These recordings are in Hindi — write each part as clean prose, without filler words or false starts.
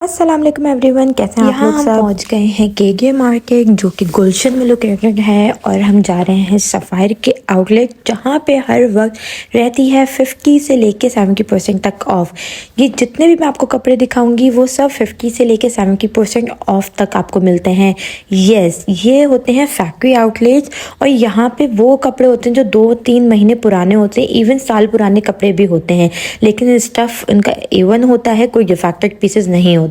अस्सलाम वालेकुम एवरीवन, कैसे हैं आप लोग सब। हम पहुंच गए हैं केके मार्केट जो कि गुलशन में लोकेटेड है और हम जा रहे हैं सफ़ायर के आउटलेट जहां पे हर वक्त रहती है 50 से लेके 70% तक ऑफ। ये जितने भी मैं आपको कपड़े दिखाऊंगी वो सब 50 से लेके 70% ऑफ तक आपको मिलते हैं। यस, ये होते हैं फैक्ट्री आउटलेट्स और यहाँ पे वो कपड़े होते हैं जो 2-3 महीने पुराने होते हैं, इवन साल पुराने कपड़े भी होते हैं, लेकिन स्टफ़ उनका एवन होता है, कोई डिफेक्टेड पीसेस नहीं होते।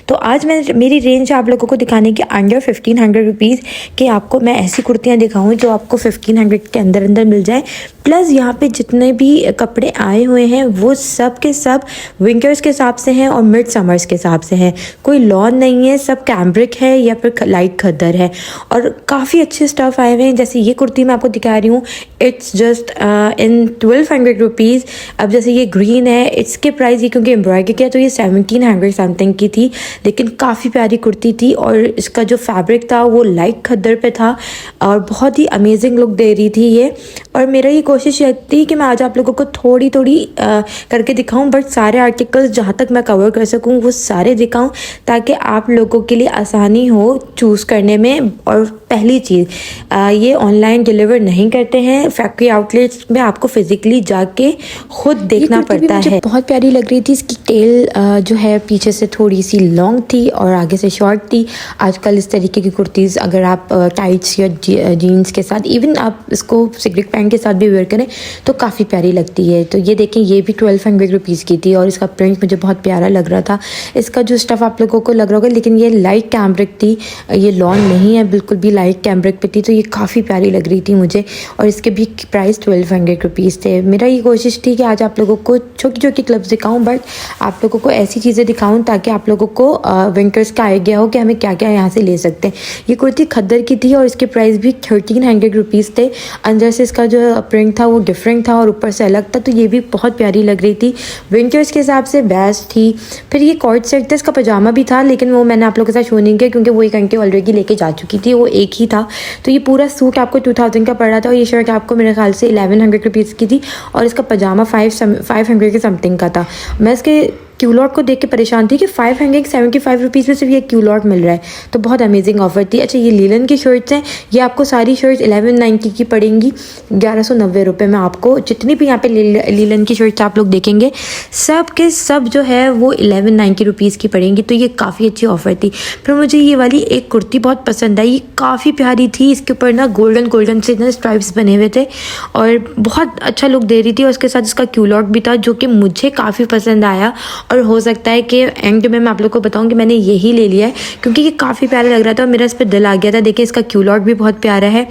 तो आज मैं मेरी रेंज आप लोगों को दिखाने की अंडर 1500 रुपीज़ के आपको मैं ऐसी कुर्तियाँ दिखाऊँ जो आपको 1500 के अंदर अंदर मिल जाए। प्लस यहाँ पे जितने भी कपड़े आए हुए हैं वो सब के सब विंटर्स के हिसाब से हैं और मिड समर्स के हिसाब से हैं। कोई लॉन नहीं है, सब कैम्ब्रिक है या फिर लाइट खद्दर है और काफ़ी अच्छे स्टफ़ आए हुए हैं। जैसे ये कुर्ती मैं आपको दिखा रही हूँ, इट्स जस्ट इन 1200 रुपीज़। अब जैसे ये ग्रीन है, इसके प्राइस ये क्योंकि एम्ब्रॉयडरी किया तो ये 1700 समथिंग की थी, लेकिन काफ़ी प्यारी कुर्ती थी और इसका जो फैब्रिक था वो लाइट खद्दर पे था और बहुत ही अमेजिंग लुक दे रही थी ये। और मेरा ये कोशिश ये थी कि मैं आज आप लोगों को थोड़ी थोड़ी करके दिखाऊं, बट सारे आर्टिकल्स जहाँ तक मैं कवर कर सकूं वो सारे दिखाऊं ताकि आप लोगों के लिए आसानी हो चूज़ करने में। और पहली चीज़, ये ऑनलाइन डिलीवर नहीं करते हैं, फैक्ट्री आउटलेट्स में आपको फिजिकली जाके खुद देखना पड़ता है। बहुत प्यारी लग रही थी, इसकी टेल जो है पीछे से थोड़ी सी लॉन्ग थी और आगे से शॉर्ट थी। आजकल इस तरीके की कुर्तीज़ अगर आप टाइट्स या जीन्स के साथ, इवन आप इसको सिगरेट पैंट के साथ भी वेयर करें तो काफ़ी प्यारी लगती है। तो ये देखें, ये भी 1200 रुपीज़ की थी और इसका प्रिंट मुझे बहुत प्यारा लग रहा था। इसका जो स्टफ़ आप लोगों को लग रहा होगा, लेकिन ये लाइट कैम्ब्रिक थी, ये लॉन नहीं है, बिल्कुल भी लाइट कैम्ब्रिक पे थी, तो ये काफ़ी प्यारी लग रही थी मुझे। और इसके भी प्राइस 1200 रुपीज़ थे। मेरा ये कोशिश थी कि आज आप लोगों को छोटी छोटी क्लिप्स दिखाऊँ, बट आप लोगों को ऐसी चीज़ें दिखाऊँ ताकि आप लोगों को विंटर्स का आइडिया हो कि हमें क्या क्या यहाँ से ले सकते हैं। ये कुर्ती खद्दर की थी और इसके प्राइस भी 1300 रुपीज़ थे। अंदर से इसका जो प्रिंट था वो डिफरेंट था और ऊपर से अलग था, तो ये भी बहुत प्यारी लग रही थी, विंटर्स के हिसाब से बेस्ट थी। फिर ये कॉर्ड सेट था, इसका पजामा भी था, लेकिन वो मैंने आप लोगों के साथ शो नहीं किया क्योंकि वो एक आंटी ऑलरेडी लेके जा चुकी थी, वो एक ही था। तो ये पूरा सूट आपको 2000 का पड़ रहा था और ये शर्ट आपको मेरे ख्याल से 1100 रुपीज़ की थी और इसका पजामा 500 के समथिंग का था। मैं इसके क्यूलॉट को देख के परेशान थी कि 575 रुपीज़ में सिर्फ ये क्यूलॉट मिल रहा है, तो बहुत अमेजिंग ऑफर थी। अच्छा, ये लीलन की शर्ट्स हैं, ये आपको सारी शर्ट्स 1190 की पड़ेंगी, 1190 रुपये में। आपको जितनी भी यहाँ पे लीलन की शर्ट्स आप लोग देखेंगे सब के सब जो है वो 1190 रुपीज़ की पड़ेंगी, तो ये काफ़ी अच्छी ऑफ़र थी। फिर मुझे ये वाली एक कुर्ती बहुत पसंद आई, ये काफ़ी प्यारी थी, इसके ऊपर ना गोल्डन से ना स्ट्राइप्स बने हुए थे और बहुत अच्छा लुक दे रही थी और उसके साथ इसका क्यूलॉट भी था जो कि मुझे काफ़ी पसंद आया। और हो सकता है कि एंड में मैं आप लोग को बताऊं कि मैंने यही ले लिया है क्योंकि ये काफ़ी प्यारा लग रहा था और मेरा इस पर दिल आ गया था। देखिए, इसका क्यूलॉट भी बहुत प्यारा है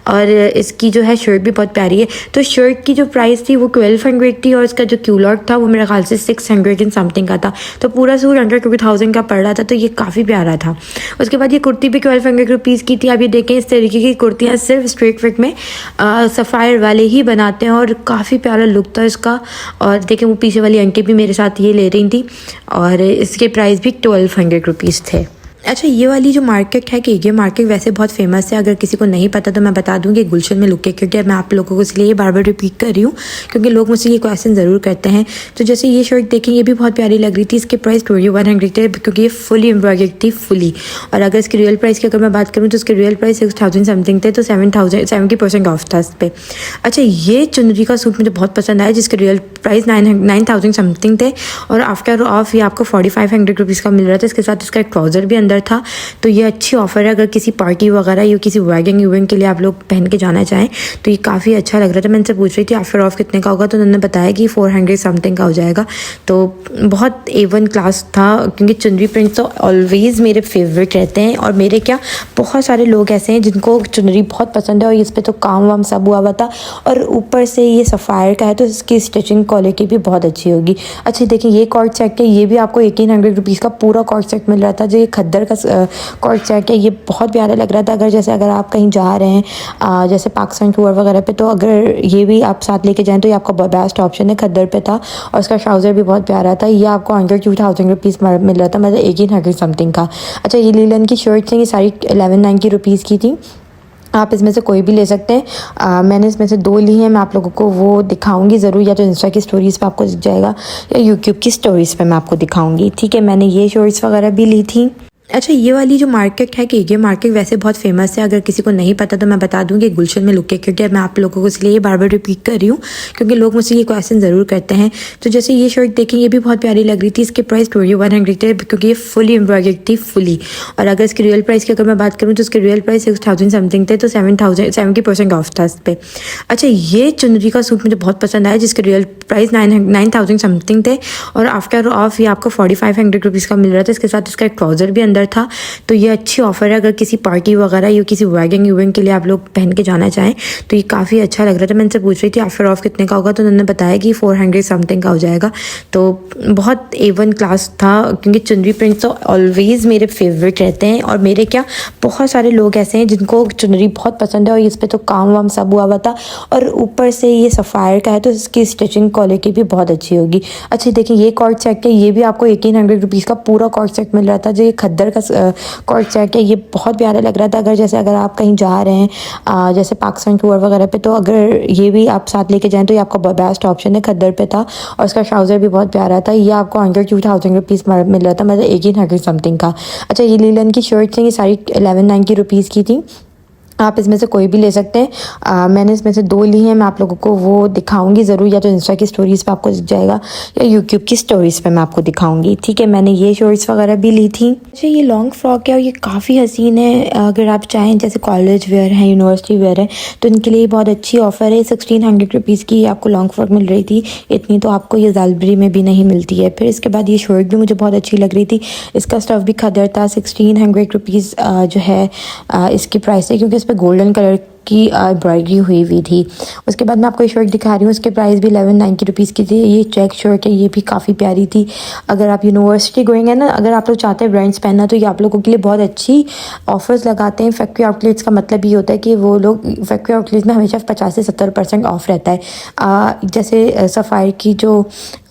और इसकी जो है शर्ट भी बहुत प्यारी है। तो शर्ट की जो प्राइस थी वो 1200 थी और इसका जो क्यूलॉट था वो मेरे ख्याल से 600 एंड समथिंग का था, तो पूरा सूट अंडर 2000 का पड़ रहा था, तो ये काफ़ी प्यारा था। उसके बाद ये कुर्ती भी 1200 रुपीज़ की थी। आप ये देखें, इस तरीके की कुर्तियाँ सिर्फ स्ट्रेट फिट में सफ़ायर वाले ही बनाते हैं और काफ़ी प्यारा लुक था इसका। और देखें, वो पीछे वाली आंटी भी मेरे साथ ये ले रही थी और इसके प्राइस भी 1200 रुपीज़ थे। अच्छा, ये वाली जो मार्केट है कि ये मार्केट वैसे बहुत फेमस है, अगर किसी को नहीं पता तो मैं बता दूँ कि गुलशन में लोकेटेड है। मैं आप लोगों को इसलिए बार बार रिपीट कर रही हूँ क्योंकि लोग मुझसे ये क्वेश्चन ज़रूर करते हैं। तो जैसे ये शर्ट देखें, ये भी बहुत प्यारी लग रही थी, इसके प्राइस 2100 थे क्योंकि ये फुली एम्ब्रॉयडर्ड थी फुली। और अगर इसकी रियल प्राइस की अगर मैं बात करूँ तो इसके रियल प्राइस 6000 समथिंग थे, तो 70% ऑफ था इस पर। अच्छा, ये चुनरी का सूट मुझे बहुत पसंद आया जिसके रियल प्राइस 9000 समथिंग थे और आफ्टर ऑफ ये आपको 4500 रुपीज़ का मिल रहा था। इसके साथ इसका एक ट्राउज़र भी अंदर था, तो ये अच्छी ऑफ़र है अगर किसी पार्टी वगैरह या किसी वेडिंग इवेंट के लिए आप लोग पहन के जाना चाहें तो ये काफ़ी अच्छा लग रहा था। मैं इनसे पूछ रही थी आफ्टर ऑफ कितने का होगा, तो उन्होंने बताया कि 400 समथिंग का हो जाएगा, तो बहुत A1 क्लास था क्योंकि चुनरी प्रिंट तो ऑलवेज़ मेरे फेवरेट रहते हैं और मेरे क्या बहुत सारे लोग ऐसे हैं जिनको चुनरी बहुत पसंद है और इस पर तो काम वाम सब हुआ था और ऊपर से ये सफ़ायर का है तो इसकी स्टिचिंग क्वालिटी भी बहुत अच्छी होगी। अच्छा, देखिए, ये कॉर्ड सेट है, ये भी आपको 1800 रुपीज़ का पूरा कॉर्ड सेट मिल रहा था। जो ये खद्दर का कॉर्ड सेट है, ये बहुत प्यारा लग रहा था। अगर आप कहीं जा रहे हैं जैसे पाकिस्तान टूर वगैरह पे, तो अगर ये भी आप साथ लेके जाएं तो ये आपका बेस्ट ऑप्शन है। खद्दर पे था और इसका ट्राउज़र भी बहुत प्यारा था। ये आपको अंडर 2000 रुपीज़ मिल रहा था, मतलब 1800 समथिंग का। अच्छा, ये लीलन की शर्ट्स हैं, ये सारी 1190 रुपीज़ की थी। आप इसमें से कोई भी ले सकते हैं। मैंने इसमें से 2 ली हैं, मैं आप लोगों को वो दिखाऊंगी ज़रूर, या तो इंस्टा की स्टोरीज़ पे आपको दिख जाएगा या यूट्यूब की स्टोरीज़ पे मैं आपको दिखाऊंगी। ठीक है, मैंने ये शॉर्ट्स वगैरह भी ली थी। अच्छा, ये वाली जो मार्केट है केके मार्केट वैसे बहुत फेमस है, अगर किसी को नहीं पता तो मैं बता दूं कि गुलशन में लुके, क्योंकि मैं आप लोगों को इसलिए बार बार रिपीट कर रही हूँ क्योंकि लोग मुझसे ये क्वेश्चन ज़रूर करते हैं। तो जैसे ये शर्ट देखें, ये भी बहुत प्यारी लग रही थी। इसके प्राइस 2100 थे क्योंकि ये फुली एम्ब्रॉयडर्ड थी फुली। और अगर इसकी रियल प्राइस की अगर मैं बात करूँ तो इसके रियल प्राइस 6000 समथिंग थे, तो 70% ऑफ था इस पर। अच्छा, ये चुनरी का सूट मुझे बहुत पसंद आया जिसके रियल प्राइस 9000 समथिंग थे, और आफ्टर ऑफ ये आपको 4500 रुपीज़ का मिल रहा था। इसके साथ इसका एक ट्राउज़र भी अंदर था। तो ये अच्छी ऑफर है, अगर किसी पार्टी वगैरह या किसी वेडिंग इवेंट के लिए आप लोग पहन के जाना चाहें तो ये काफ़ी अच्छा लग रहा था। मैं इनसे पूछ रही थी आफ्टर ऑफ कितने का होगा, तो उन्होंने बताया कि 400 समथिंग का हो जाएगा। तो बहुत A1 क्लास था, क्योंकि चुनरी प्रिंट्स तो ऑलवेज़ मेरे फेवरेट रहते हैं, और मेरे क्या बहुत सारे लोग ऐसे हैं जिनको चुनरी बहुत पसंद है, और इस पर तो काम वाम सब हुआ हुआ था, और ऊपर से ये सफ़ायर का है तो इसकी स्टिचिंग क्वालिटी भी बहुत अच्छी होगी। अच्छा देखिए, ये कॉर्ड सेट है, ये भी आपको 1800 रुपीज़ का पूरा कॉर्ड सेट मिल रहा था। जो ये खद्दर का कॉर्ड सेट है, ये बहुत प्यारा लग रहा था। अगर आप कहीं जा रहे हैं जैसे पाकिस्तान टूर वगैरह पे, तो अगर ये भी आप साथ लेके जाएं तो ये आपका बेस्ट ऑप्शन है। खद्दर पे था, और इसका ट्राउज़र भी बहुत प्यारा था। ये आपको अंडर 2000 रुपीज़ मिल रहा था, मतलब 1800 समथिंग का। अच्छा, ये लीलन की शर्ट्स हैं, ये सारी 1190 रुपीज़ की थी। आप इसमें से कोई भी ले सकते हैं। मैंने इसमें से 2 ली हैं, मैं आप लोगों को वो दिखाऊंगी ज़रूर, या तो इंस्टा की स्टोरीज़ पे आपको दिख जाएगा या यूट्यूब की स्टोरीज़ पे मैं आपको दिखाऊंगी। ठीक है, मैंने ये शॉर्ट्स वगैरह भी ली थी। अच्छा, ये लॉन्ग फ्रॉक है और ये काफ़ी हसीन है। अगर आप चाहें जैसे कॉलेज वेयर है, यूनिवर्सिटी वेयर है, तो इनके लिए बहुत अच्छी ऑफ़र है। 1600 रुपीज़ की आपको लॉन्ग फ्रॉक मिल रही थी। इतनी तो आपको ये ज़ालबरी में भी नहीं मिलती है। फिर इसके बाद ये शर्ट भी मुझे बहुत अच्छी लग रही थी। इसका स्टफ़ भी खदर था। 1600 रुपीज़ जो है इसकी प्राइस है, क्योंकि इस पर गोल्डन कलर की एम्ब्रॉयडरी हुई थी। उसके बाद मैं आपको ये शर्ट दिखा रही हूँ, उसके प्राइस भी 1190 रुपीज़ की थी। ये चेक शर्ट है, ये भी काफ़ी प्यारी थी। अगर आप यूनिवर्सिटी गोइंग है ना, अगर आप लोग चाहते हैं ब्रांड्स पहनना, तो ये आप लोगों के लिए बहुत अच्छी ऑफर्स लगाते हैं। फैक्ट्री आउटलेट्स का मतलब ये होता है कि वो लोग फैक्ट्री आउटलेट्स में हमेशा 50 से 70% ऑफ रहता है। जैसे सफ़ायर की जो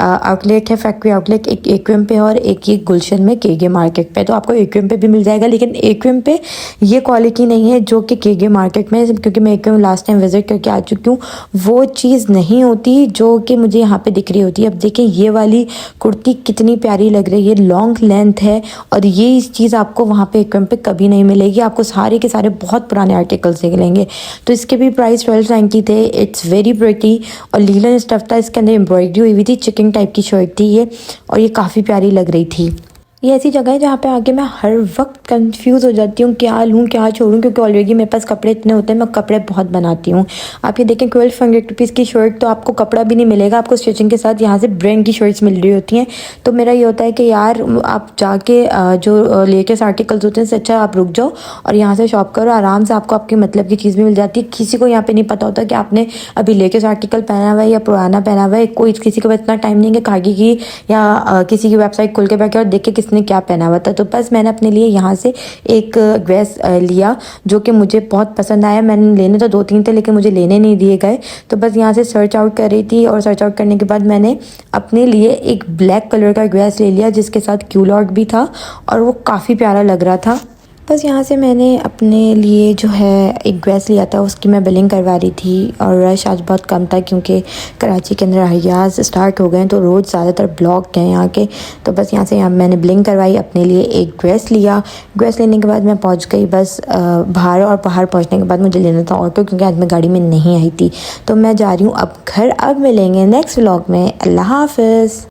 आउटलेट है, फैक्ट्री आउटलेट, एक एक्वेम पे और एक ये गुलशन में केगे मार्केट पे। तो आपको एक्वेम पे भी मिल जाएगा, लेकिन एक्वेम पे ये क्वालिटी नहीं है जो कि केगे मार्केट में, क्योंकि मैं एकदम लास्ट टाइम विजिट करके आ चुकी हूँ। वो चीज़ नहीं होती जो कि मुझे यहाँ पे दिख रही होती है। अब देखिए, ये वाली कुर्ती कितनी प्यारी लग रही है, लॉन्ग लेंथ है, और ये चीज़ आपको वहाँ पे एकदम पे कभी नहीं मिलेगी। आपको सारे के सारे बहुत पुराने आर्टिकल्स मिलेंगे। तो इसके भी प्राइस 1290 थे। इट्स वेरी प्रिटी, और लीलन स्टफ था, इसके अंदर एम्ब्रॉयडरी हुई थी, चिकन टाइप की शर्ट थी ये, और ये काफ़ी प्यारी लग रही थी। ये ऐसी जगह है जहाँ पे आके मैं हर वक्त कंफ्यूज हो जाती हूँ, क्या लूँ क्या छोड़ूँ, क्योंकि ऑलरेडी मेरे पास कपड़े इतने होते हैं, मैं कपड़े बहुत बनाती हूँ। आप ये देखें, 1200 रुपीज़ की शर्ट, तो आपको कपड़ा भी नहीं मिलेगा, आपको स्टिचिंग के साथ यहाँ से ब्रांड की शर्ट्स मिल रही होती हैं। तो मेरा ये होता है कि यार आप जाके जो लेटेस्ट आर्टिकल्स होते हैं इससे अच्छा आप रुक जाओ और यहाँ से शॉप करो, आराम से आपको आपके मतलब की चीज़ भी मिल जाती है। किसी को यहाँ पर नहीं पता होता कि आपने अभी लेटेस्ट आर्टिकल पहना हुआ है या पुराना पहना हुआ है। कोई किसी को इतना टाइम नहीं है खागी की या किसी की वेबसाइट खोल के बैठे और देख के किसने क्या पहना हुआ था। तो बस मैंने अपने लिए यहाँ से एक ड्रेस लिया जो कि मुझे बहुत पसंद आया। मैंने लेने तो 2-3 थे, लेकिन मुझे लेने नहीं दिए गए। तो बस यहाँ से सर्च आउट कर रही थी, और सर्च आउट करने के बाद मैंने अपने लिए एक ब्लैक कलर का ड्रेस ले लिया जिसके साथ क्यूलॉट भी था, और वो काफ़ी प्यारा लग रहा था। बस यहाँ से मैंने अपने लिए जो है एक ड्रेस लिया था, उसकी मैं बिलिंग करवा रही थी। और रश आज बहुत कम था क्योंकि कराची के अंदर हयाज स्टार्ट हो गए हैं, तो रोड ज़्यादातर ब्लॉक हैं यहाँ के। तो बस यहाँ से मैंने बिलिंग करवाई, अपने लिए एक ड्रेस लिया। ड्रेस लेने के बाद मैं पहुँच गई बस बाहर, और बाहर पहुँचने के बाद मुझे लेना था ऑटो, क्योंकि आज मैं गाड़ी में नहीं आई थी। तो मैं जा रही हूँ अब घर। अब मिलेंगे नेक्स्ट व्लॉग में। अल्लाह हाफ़िज़।